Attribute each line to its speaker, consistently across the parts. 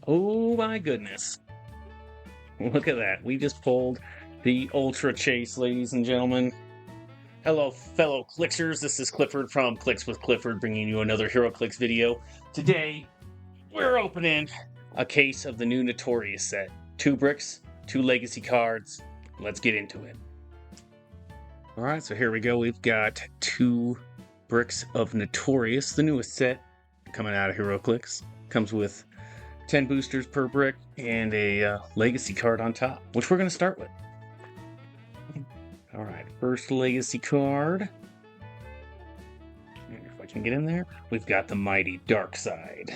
Speaker 1: Oh my goodness. Look at that. We just pulled the Ultra Chase, ladies and gentlemen. Hello, fellow Clicksers. This is Clifford from Clicks with Clifford, bringing you another HeroClix video. Today, we're opening a case of the new Notorious set. 2 bricks, 2 legacy cards. Let's get into it. Alright, so here we go. We've got 2 bricks of Notorious, the newest set coming out of HeroClix. Comes with 10 boosters per brick and a legacy card on top, which we're going to start with. Alright, first legacy card. If I can get in there, we've got the mighty Dark Side.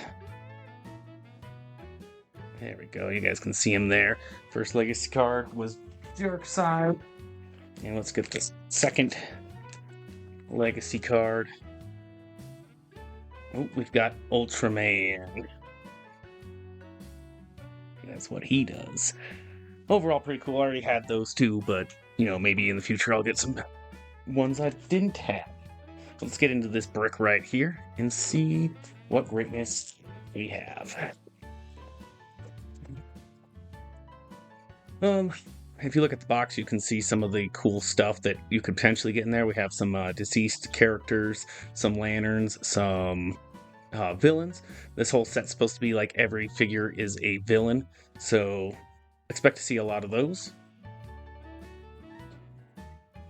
Speaker 1: There we go, you guys can see him there. First legacy card was Dark Side. And let's get this second legacy card. Oh, we've got Ultraman. That's what he does. Overall, pretty cool. I already had those two, but, you know, maybe in the future I'll get some ones I didn't have. Let's get into this brick right here and see what greatness we have. If you look at the box, you can see some of the cool stuff that you could potentially get in there. We have some DCeased characters, some lanterns, some villains. This whole set's supposed to be like every figure is a villain, so expect to see a lot of those.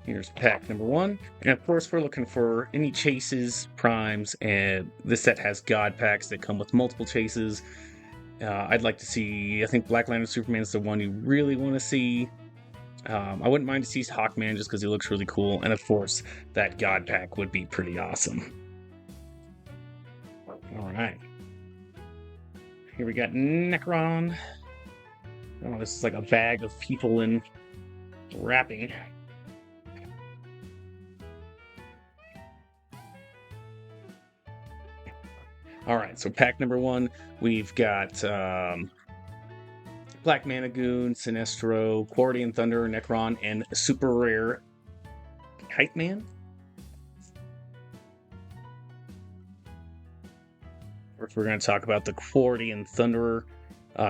Speaker 1: Here's pack number 1, and of course we're looking for any chases, primes, and this set has god packs that come with multiple chases. I'd like to see, I think Black Lantern Superman is the one you really want to see. I wouldn't mind DCeased Hawkman just because he looks really cool, and of course that god pack would be pretty awesome. Alright. Here we got Necron. Oh, this is like a bag of people in wrapping. Alright, so pack number 1, we've got Black Managoon, Sinestro, Quardian Thunder, Necron, and super rare Kite Man. First, we're going to talk about the Quardian Thunderer.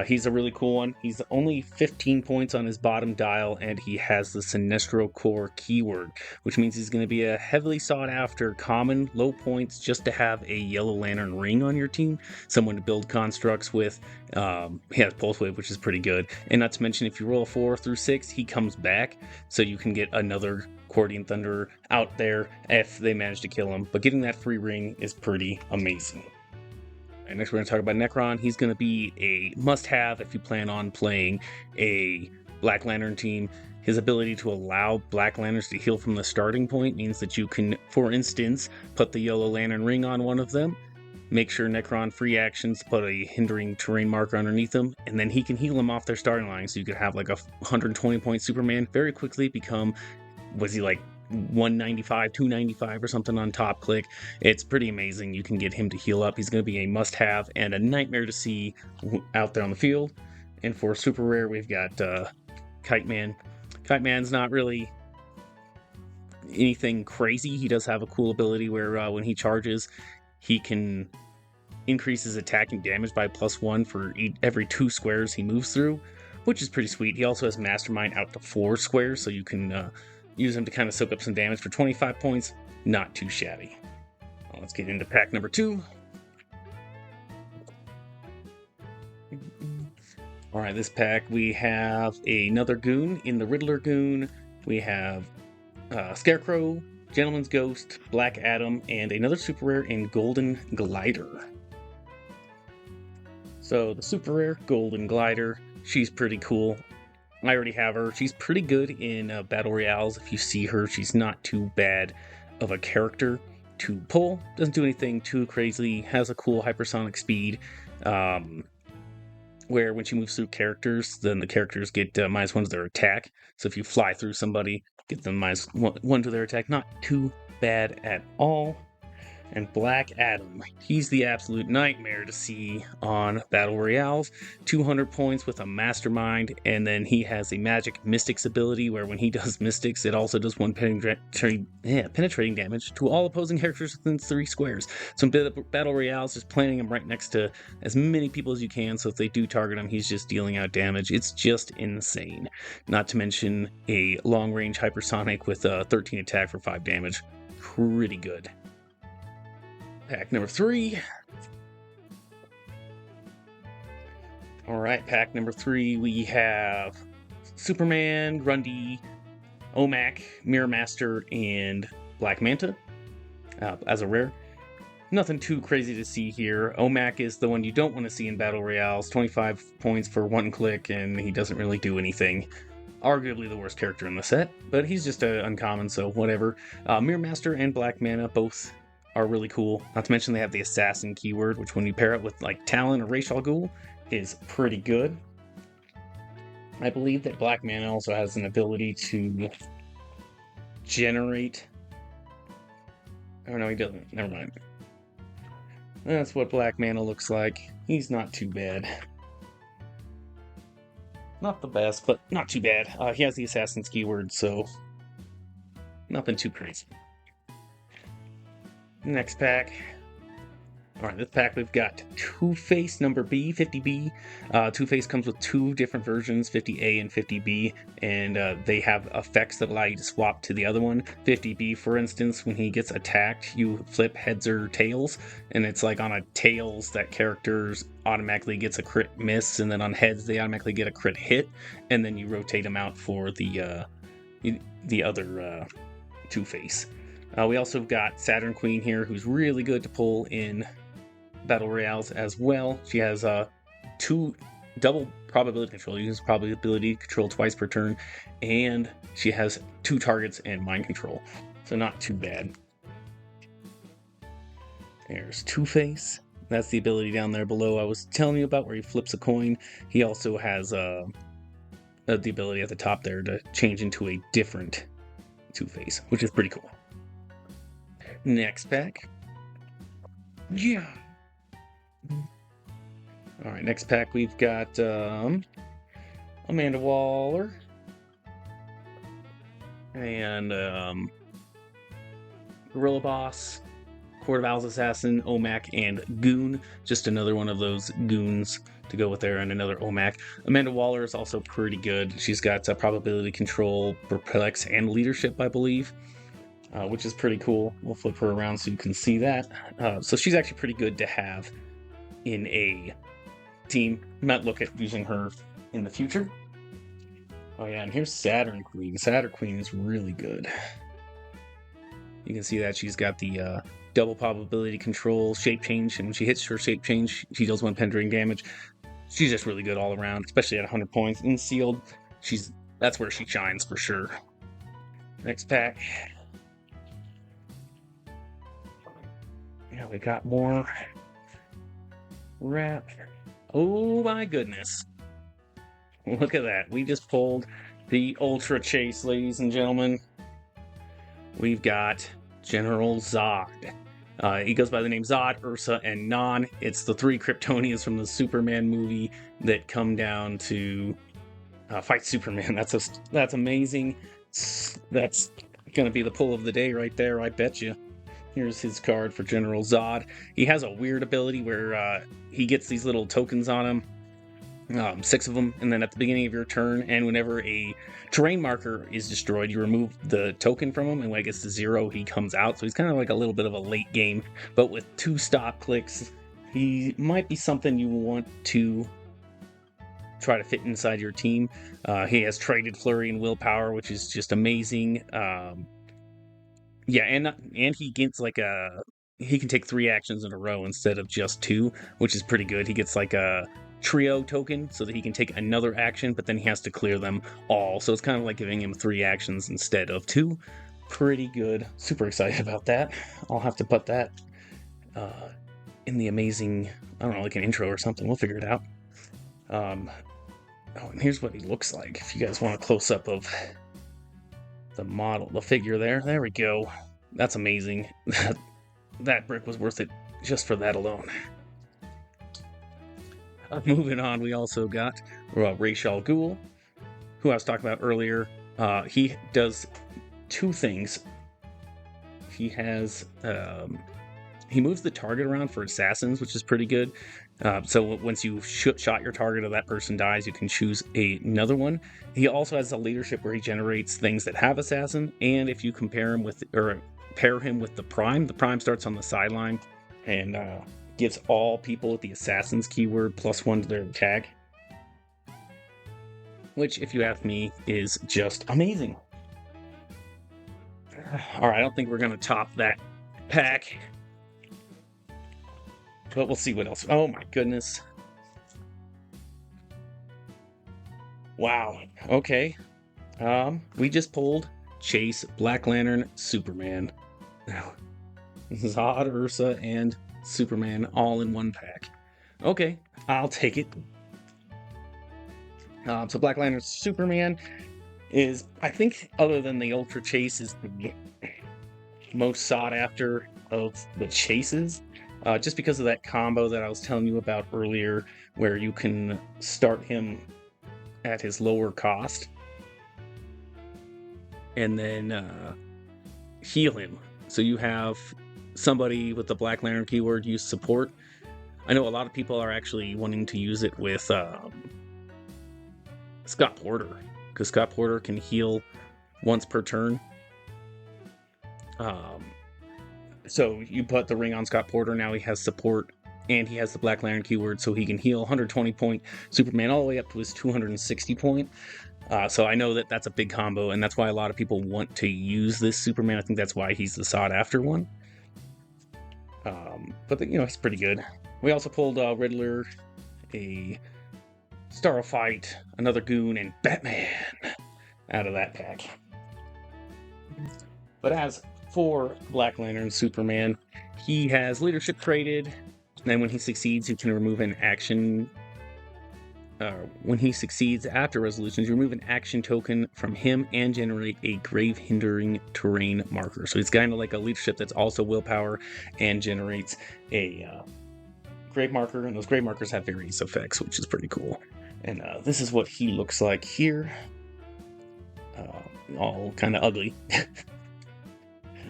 Speaker 1: He's a really cool one. He's only 15 points on his bottom dial, and he has the Sinestro Core keyword, which means he's going to be a heavily sought after common, low points, just to have a Yellow Lantern ring on your team, someone to build constructs with. He has Pulse Wave, which is pretty good, and not to mention if you roll 4 through 6, he comes back, so you can get another Quardian Thunderer out there if they manage to kill him, but getting that free ring is pretty amazing. And next we're going to talk about Necron. He's going to be a must-have if you plan on playing a Black Lantern team. His ability to allow Black Lanterns to heal from the starting point means that you can, for instance, put the Yellow Lantern ring on one of them, make sure Necron free actions put a hindering terrain marker underneath them, and then he can heal them off their starting line, so you could have like a 120-point Superman very quickly become, was he like 195, 295 or something on top click. It's pretty amazing. You can get him to heal up. He's going to be a must-have and a nightmare to see out there on the field. And for super rare, we've got Kite Man. Kite Man's not really anything crazy. He does have a cool ability where when he charges, he can increase his attack and damage by +1 for every 2 squares he moves through, which is pretty sweet. He also has Mastermind out to 4 squares, so you can use him to kind of soak up some damage for 25 points. Not too shabby. Well, let's get into pack number 2. Alright, this pack we have another Goon in the Riddler Goon. We have Scarecrow, Gentleman's Ghost, Black Adam, and another super rare in Golden Glider. So the super rare Golden Glider, she's pretty cool. I already have her. She's pretty good in Battle Royales. If you see her, she's not too bad of a character to pull. Doesn't do anything too crazy. Has a cool hypersonic speed. Where when she moves through characters, then the characters get -1 to their attack. So if you fly through somebody, get them -1 to their attack. Not too bad at all. And Black Adam, he's the absolute nightmare to see on Battle Royales. 200 points with a Mastermind, and then he has a Magic Mystics ability where when he does Mystics, it also does one penetrating damage to all opposing characters within 3 squares. So in Battle Royales, just planting him right next to as many people as you can, so if they do target him, he's just dealing out damage. It's just insane. Not to mention a long-range hypersonic with a 13 attack for 5 damage. Pretty good. Pack number 3. Alright, pack number 3, we have Superman, Grundy, Omac, Mirror Master, and Black Manta as a rare. Nothing too crazy to see here. Omac is the one you don't want to see in Battle Royales. 25 points for 1 click, and he doesn't really do anything. Arguably the worst character in the set, but he's just an uncommon, so whatever. Mirror Master and Black Manta both are really cool. Not to mention they have the Assassin keyword, which when you pair it with like Talon or Ra's al Ghul is pretty good. I believe that Black Manta also has an ability to generate... Oh no, he doesn't. Never mind. That's what Black Manta looks like. He's not too bad. Not the best, but not too bad. He has the Assassin's keyword, so nothing too crazy. Next pack. Alright, this pack we've got Two-Face number B, 50B. Two-Face comes with 2 different versions, 50A and 50B, and they have effects that allow you to swap to the other one. 50B, for instance, when he gets attacked, you flip heads or tails, and it's like on a tails that characters automatically gets a crit miss, and then on heads they automatically get a crit hit, and then you rotate them out for the other Two-Face. We also got Saturn Queen here, who's really good to pull in Battle Royales as well. She has 2 double probability control. You use probability control twice per turn, and she has 2 targets and mind control. So not too bad. There's Two-Face. That's the ability down there below I was telling you about, where he flips a coin. He also has the ability at the top there to change into a different Two-Face, which is pretty cool. Next pack. Yeah. Alright, next pack we've got Amanda Waller and Gorilla Boss, Court of Owls Assassin, Omac, and Goon. Just another one of those goons to go with there, and another Omac. Amanda Waller is also pretty good. She's got probability control, perplex, and leadership, I believe. Which is pretty cool. We'll flip her around so you can see that. So she's actually pretty good to have in a team. Might look at using her in the future. Oh yeah, and here's Saturn Queen. Saturn Queen is really good. You can see that she's got the double probability control, shape change, and when she hits her shape change, she deals 1 penetrating damage. She's just really good all around, especially at 100 points. In sealed, that's where she shines for sure. Next pack. Yeah, we got more wrap. Oh my goodness. Look at that. We just pulled the Ultra Chase, ladies and gentlemen. We've got General Zod. He goes by the name Zod, Ursa, and Non. It's the 3 Kryptonians from the Superman movie that come down to fight Superman. That's amazing. That's going to be the pull of the day right there, I bet you. Here's his card for General Zod. He has a weird ability where he gets these little tokens on him, 6 of them, and then at the beginning of your turn, and whenever a terrain marker is destroyed, you remove the token from him, and when it gets to 0, he comes out. So he's kind of like a little bit of a late game, but with 2 stop clicks, he might be something you want to try to fit inside your team. He has traded Flurry and Willpower, which is just amazing. Yeah, and he gets like he can take 3 actions in a row instead of just 2, which is pretty good. He gets like a trio token so that he can take another action, but then he has to clear them all. So it's kind of like giving him 3 actions instead of 2. Pretty good. Super excited about that. I'll have to put that in the amazing, I don't know, like an intro or something. We'll figure it out. Oh, and here's what he looks like. If you guys want a close-up of the model, the figure there. There we go. That's amazing. that brick was worth it just for that alone. Moving on, we also got Ra's al Ghul, who I was talking about earlier. He does two things. He has he moves the target around for assassins, which is pretty good. So once you shot your target or that person dies, you can choose another one. He also has a leadership where he generates things that have assassin, and if you compare him with or pair him with the prime starts on the sideline and gives all people with the assassin's keyword +1 to their attack, which, if you ask me, is just amazing. All right, I don't think we're gonna top that pack, but we'll see what else. Oh my goodness. Wow. Okay. We just pulled Chase, Black Lantern, Superman. Zod, Ursa, and Superman all in one pack. Okay, I'll take it. So Black Lantern, Superman is, I think, other than the Ultra Chase, is the most sought after of the chases. Just because of that combo that I was telling you about earlier, where you can start him at his lower cost and then heal him. So you have somebody with the Black Lantern keyword use support. I know a lot of people are actually wanting to use it with Scott Porter, because Scott Porter can heal once per turn. So you put the ring on Scott Porter, now he has support, and he has the Black Lantern keyword, so he can heal 120 point Superman all the way up to his 260 point. So I know that that's a big combo, and that's why a lot of people want to use this Superman. I think that's why he's the sought-after one. But he's pretty good. We also pulled Riddler, a Starfight, another Goon, and Batman out of that pack. But as for Black Lantern Superman, he has leadership traded, and when he succeeds, you can remove an action. When he succeeds after resolutions, you remove an action token from him and generate a grave-hindering terrain marker. So he's kind of like a leadership that's also willpower and generates a grave marker, and those grave markers have various effects, which is pretty cool. And this is what he looks like here. All kind of ugly.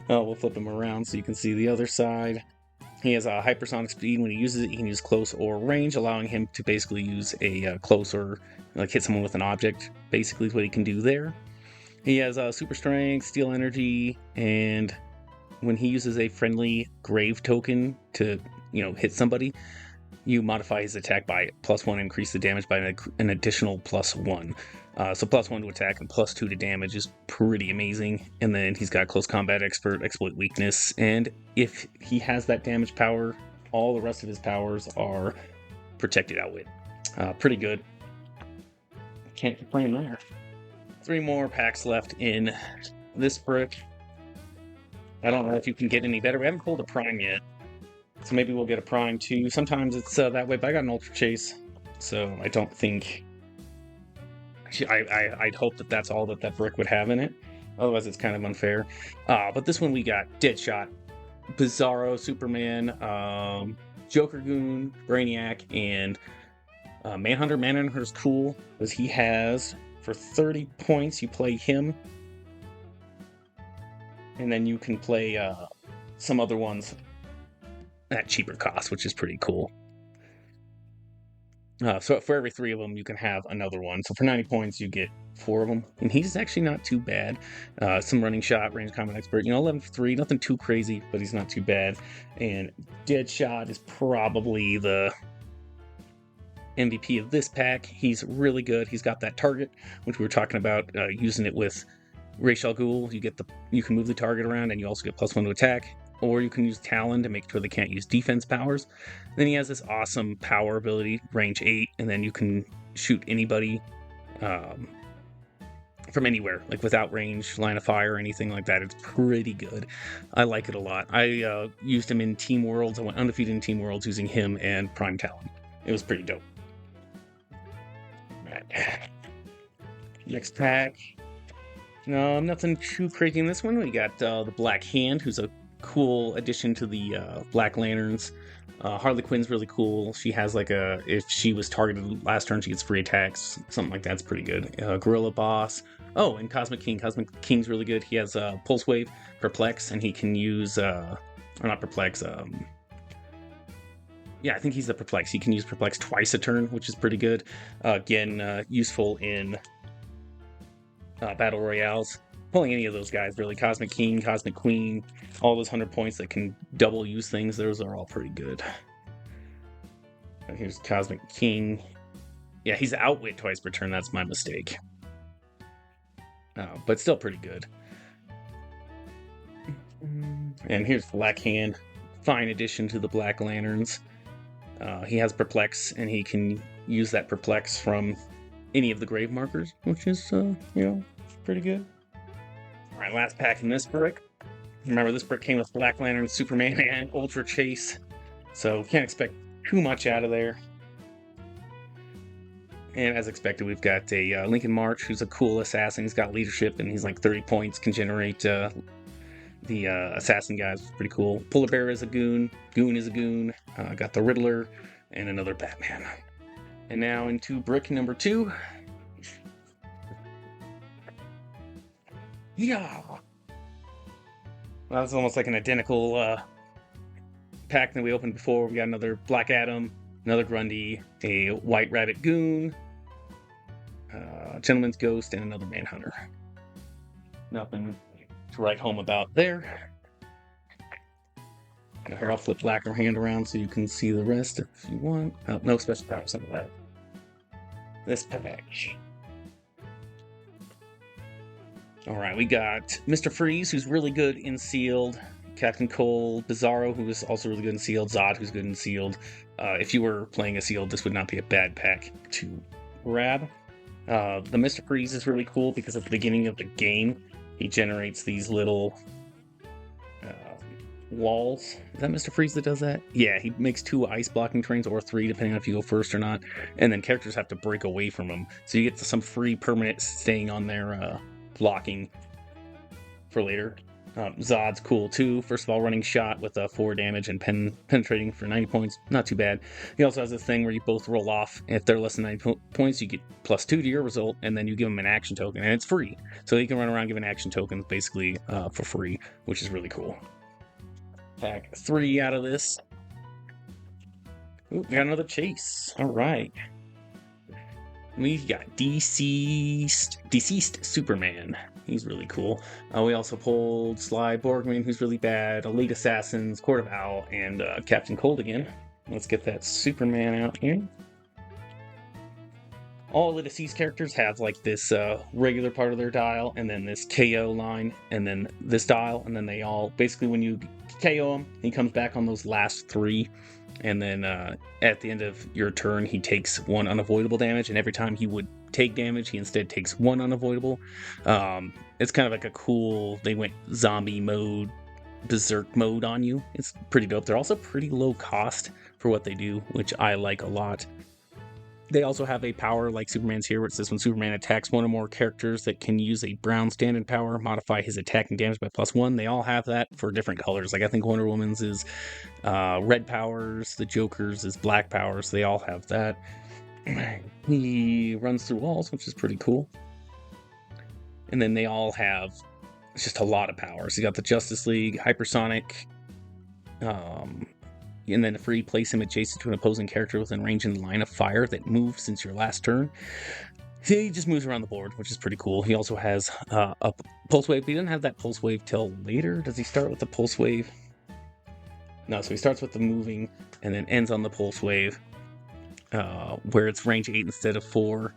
Speaker 1: We'll flip him around so you can see the other side. He has a hypersonic speed. When he uses it, he can use close or range, allowing him to basically use a closer, like hit someone with an object, basically is what he can do there. He has super strength, steel energy, and when he uses a friendly grave token to, hit somebody, you modify his attack by +1, increase the damage by an additional +1. So +1 to attack and +2 to damage is pretty amazing. And then he's got close combat expert, exploit weakness, and if he has that damage power, all the rest of his powers are protected outwit. Pretty good. Can't complain there. 3 more packs left in this brick. I don't know if you can get any better. We haven't pulled a prime yet, so maybe we'll get a prime too. Sometimes it's that way, but I got an Ultra Chase, so I don't think... I'd hope that that's all that brick would have in it. Otherwise, it's kind of unfair. But this one we got Deadshot, Bizarro, Superman, Joker Goon, Brainiac, and Manhunter. Manhunter's cool because he has, for 30 points, you play him. And then you can play some other ones at cheaper cost, which is pretty cool. So for every 3 of them, you can have another one. So for 90 points, you get 4 of them. And he's actually not too bad. Some running shot, range combat expert, 11 for 3, nothing too crazy, but he's not too bad. And Deadshot is probably the MVP of this pack. He's really good. He's got that target, which we were talking about, using it with Ra's al Ghul. You can move the target around, and you also get +1 to attack. Or you can use Talon to make sure they can't use defense powers. Then he has this awesome power ability, range 8, and then you can shoot anybody from anywhere, like without range, line of fire, or anything like that. It's pretty good. I like it a lot. I used him in Team Worlds. I went undefeated in Team Worlds using him and Prime Talon. It was pretty dope. Right. Next pack. No, nothing too crazy in this one. We got the Black Hand, who's a cool addition to the Black Lanterns. Harley Quinn's really cool. She has like if she was targeted last turn, she gets free attacks. Something like that's pretty good. Gorilla Boss. Oh, and Cosmic King. Cosmic King's really good. He has Pulse Wave, Perplex, and he can use, or not Perplex, yeah, I think he's the Perplex. He can use Perplex twice a turn, which is pretty good. Again, useful in Battle Royales. Pulling any of those guys, really. Cosmic King, Cosmic Queen, all those 100 points that can double use things, those are all pretty good. Here's Cosmic King. Yeah, he's Outwit twice per turn, that's my mistake. But still pretty good. And here's Black Hand. Fine addition to the Black Lanterns. He has Perplex, and he can use that Perplex from any of the grave markers, which is, pretty good. Alright, last pack in this brick. Remember, this brick came with Black Lantern, Superman, and Ultra Chase, so can't expect too much out of there. And as expected, we've got a Lincoln March, who's a cool assassin. He's got leadership, and he's like 30 points, can generate the assassin guys. Pretty cool. Polar Bear is a goon. Goon is a goon. Got the Riddler, and another Batman. And now into brick number 2. Yeah! Well, that's almost like an identical pack that we opened before. We got another Black Adam, another Grundy, a White Rabbit Goon, Gentleman's Ghost, and another Manhunter. Nothing to write home about there. Here, I'll flip Blacker Hand around so you can see the rest if you want. Oh, no special powers under that. This pack. Alright, we got Mr. Freeze, who's really good in Sealed. Captain Cold, Bizarro, who is also really good in Sealed. Zod, who's good in Sealed. If you were playing a Sealed, this would not be a bad pack to grab. The Mr. Freeze is really cool because at the beginning of the game, he generates these little walls. Is that Mr. Freeze that does that? Yeah, he makes 2 ice blocking terrains, or 3, depending on if you go first or not. And then characters have to break away from him. So you get some free permanent staying on their blocking for later. Zod's cool too. First of all, running shot with 4 damage and penetrating for 90 points. Not too bad. He also has this thing where you both roll off. If they're less than 90 points, you get +2 to your result, and then you give them an action token, and it's free. So you can run around giving action tokens basically for free, which is really cool. Pack 3 out of this. Ooh, we got another chase. All right. We got DCeased Superman. He's really cool. We also pulled Sly Borgman, who's really bad, Elite Assassins, Court of Owl, and Captain Cold again. Let's get that Superman out here. All of the DCeased characters have like this regular part of their dial, and then this KO line, and then this dial, and then they all, basically when you KO him, he comes back on those last 3, and then at the end of your turn, he takes 1 unavoidable damage, and every time he would take damage, he instead takes 1 unavoidable. It's kind of like a cool, they went zombie mode, berserk mode on you. It's pretty dope. They're also pretty low cost for what they do, which I like a lot. They also have a power like Superman's here, where it says when Superman attacks 1 or more characters that can use a brown standard power, modify his attacking damage by +1. They all have that for different colors. Like I think Wonder Woman's is red powers, the Joker's is black powers. They all have that. He runs through walls, which is pretty cool. And then they all have just a lot of powers. You got the Justice League, Hypersonic, and then free, place him adjacent to an opposing character within range and line of fire that moves since your last turn. He just moves around the board, which is pretty cool. He also has a Pulse Wave, but he doesn't have that Pulse Wave till later. Does he start with the Pulse Wave? No, so he starts with the moving and then ends on the Pulse Wave, where it's range 8 instead of 4,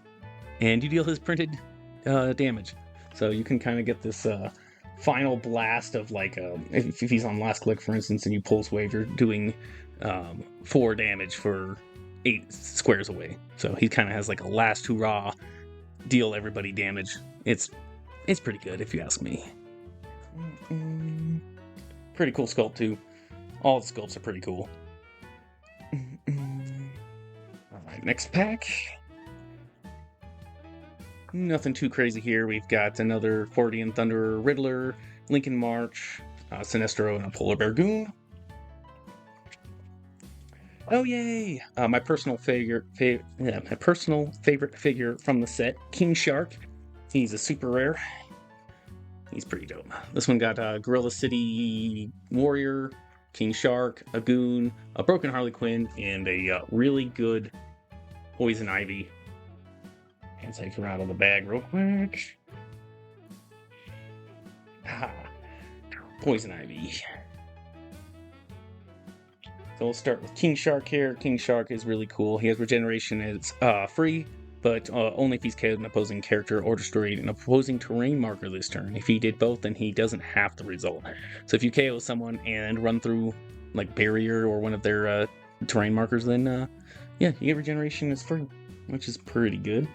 Speaker 1: and you deal his printed damage. So you can kind of get this final blast of like if he's on last click, for instance, and you Pulse Wave, you're doing 4 damage for 8 squares away. So he kind of has like a last hurrah, deal everybody damage. It's pretty good if you ask me. Pretty cool sculpt too. All the sculpts are pretty cool. Alright, next pack. Nothing too crazy here. We've got another Fortean Thunderer, Riddler, Lincoln March, Sinestro, and a Polar Bear Goon. Oh yay! My personal favorite figure from the set, King Shark. He's a super rare. He's pretty dope. This one got Gorilla City Warrior, King Shark, a Goon, a Broken Harley Quinn, and a really good Poison Ivy. And take her out of the bag real quick. Poison Ivy. So we'll start with King Shark here. King Shark is really cool. He has regeneration. It's free, but only if he's KO'd an opposing character or destroyed an opposing terrain marker this turn. If he did both, then he doesn't have the result. So if you KO someone and run through like barrier or one of their terrain markers, then yeah, you get regeneration is free, which is pretty good.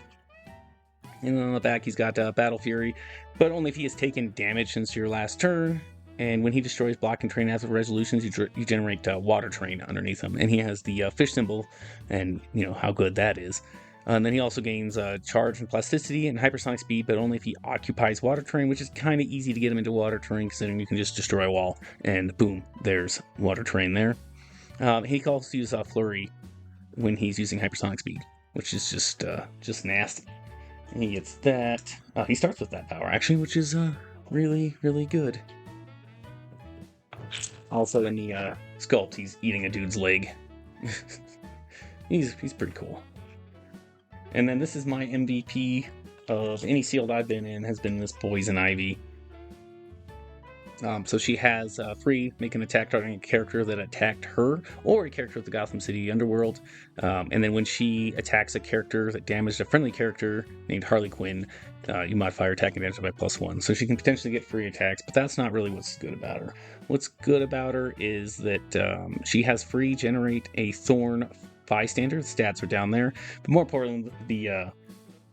Speaker 1: And then on the back, he's got Battle Fury, but only if he has taken damage since your last turn. And when he destroys block and terrain after resolutions, you generate water terrain underneath him. And he has the fish symbol, and you know how good that is. And then he also gains charge and plasticity and hypersonic speed, but only if he occupies water terrain, which is kind of easy to get him into water terrain, considering you can just destroy a wall, and boom, there's water terrain there. He can also use Flurry when he's using hypersonic speed, which is just nasty. And he gets that. He starts with that power, actually, which is really, really good. Also, in the sculpt, he's eating a dude's leg. he's pretty cool. And then this is my MVP of any sealed I've been in, has been this Poison Ivy. So she has free, make an attack targeting a character that attacked her, or a character of the Gotham City Underworld. And then when she attacks a character that damaged a friendly character named Harley Quinn, you modify her attacking damage by +1. So she can potentially get free attacks, but that's not really what's good about her. What's good about her is that she has free generate a Thorn bystander. The stats are down there. But more importantly, the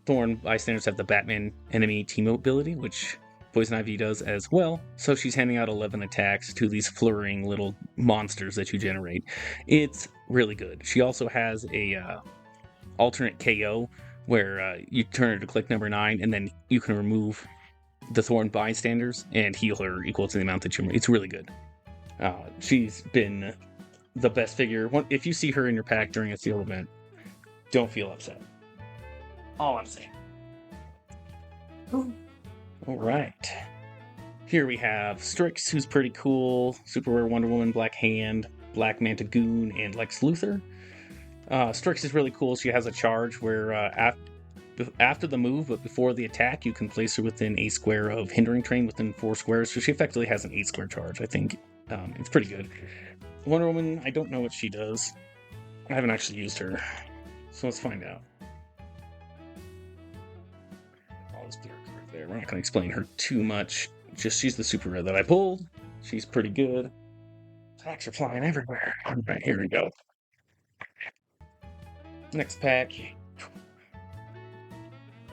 Speaker 1: Thorn bystanders have the Batman enemy team ability, which Poison Ivy does as well, so she's handing out 11 attacks to these flurrying little monsters that you generate. It's really good. She also has a alternate KO where you turn her to click number 9, and then you can remove the Thorn bystanders and heal her equal to the amount that you remove. It's really good. She's been the best figure. If you see her in your pack during a sealed event, don't feel upset. All I'm saying. All right. Here we have Strix, who's pretty cool. Super rare Wonder Woman, Black Hand, Black Manta Goon, and Lex Luthor. Strix is really cool. She has a charge where after the move, but before the attack, you can place her within a square of hindering terrain within 4 squares. So she effectively has an 8-square charge, I think. It's pretty good. Wonder Woman, I don't know what she does. I haven't actually used her. So let's find out. There. We're not going to explain her too much. Just she's the super rare that I pulled. She's pretty good. Attacks are flying everywhere. Alright, here we go. Next pack.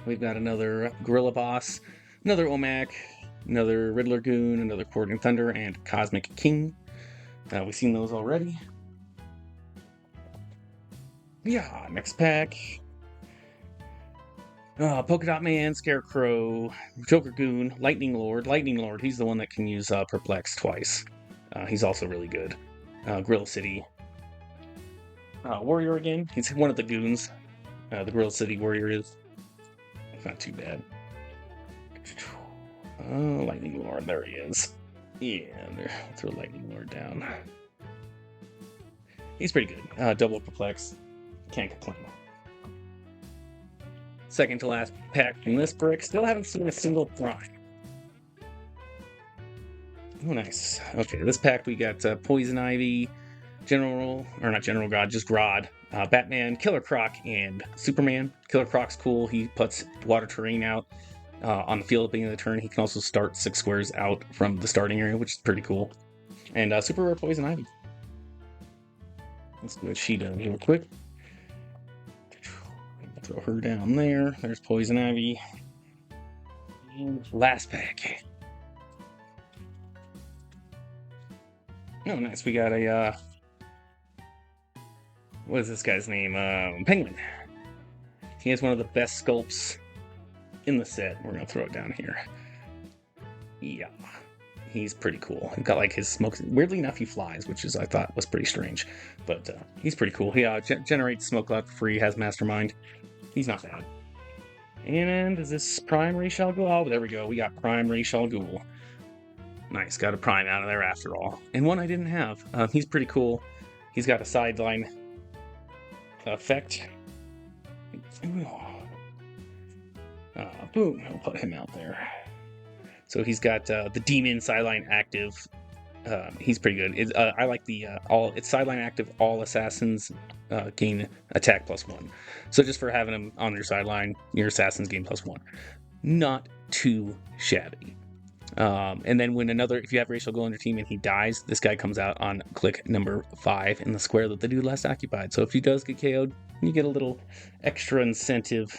Speaker 1: We've got another Gorilla Boss, another Omac, another Riddler Goon, another Coordinating Thunder, and Cosmic King. We've seen those already. Yeah, next pack. Polka Dot Man, Scarecrow, Joker Goon, Lightning Lord. Lightning Lord, he's the one that can use Perplex twice. He's also really good. Gorilla City. Warrior again. He's one of the goons. The Gorilla City Warrior is. It's not too bad. Lightning Lord, there he is. Yeah, there. Throw Lightning Lord down. He's pretty good. Double Perplex. Can't complain. Second to last pack from this brick. Still haven't seen a single prime. Oh, nice. Okay, this pack we got Poison Ivy, just Grodd, Batman, Killer Croc, and Superman. Killer Croc's cool. He puts water terrain out on the field at the beginning of the turn. He can also start 6 squares out from the starting area, which is pretty cool. And super rare Poison Ivy. Let's do what she does real quick. Throw her down there. There's Poison Ivy. And last pack. Oh, nice. We got a, what is this guy's name? Penguin. He has one of the best sculpts in the set. We're going to throw it down here. Yeah. He's pretty cool. He's got like his smoke. Weirdly enough, he flies, which is I thought was pretty strange, but he's pretty cool. He generates smoke cloud for free. Has mastermind. He's not bad. And is this Prime Ra's al Ghul? Oh, there we go. We got Prime Ra's al Ghul. Nice, got a Prime out of there after all. And one I didn't have. He's pretty cool. He's got a sideline effect. Boom, I'll put him out there. So he's got the Demon sideline active. He's pretty good. I like the it's sideline active. All assassins gain attack +1. So just for having him on your sideline, your assassins gain +1. Not too shabby. And then if you have Ra's al Ghul on your team and he dies, this guy comes out on click number 5 in the square that the dude last occupied. So if he does get KO'd, you get a little extra incentive.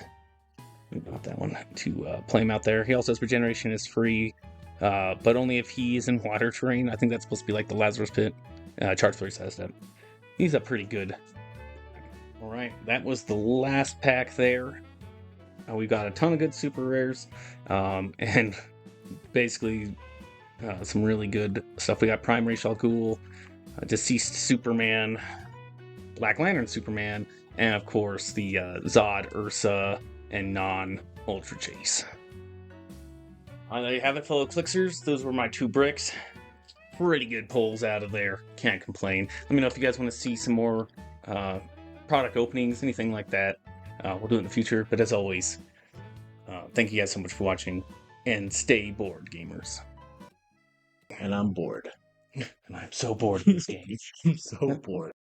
Speaker 1: Not that one to play him out there. He also has regeneration is free, but only if he's in water terrain. I think that's supposed to be like the Lazarus Pit. Charge 3 says that. He's a pretty good. All right, that was the last pack there. We've got a ton of good super rares, and basically some really good stuff. We got Prime Ra's al Ghul, DCeased Superman, Black Lantern Superman, and of course the Zod, Ursa, and non-Ultra Chase. There you have it, fellow Clixers. Those were my 2 bricks. Pretty good pulls out of there. Can't complain. Let me know if you guys want to see some more product openings, anything like that. We'll do it in the future. But as always, thank you guys so much for watching. And stay bored, gamers.
Speaker 2: And I'm bored.
Speaker 1: And I'm so bored in this game.
Speaker 2: I'm so bored.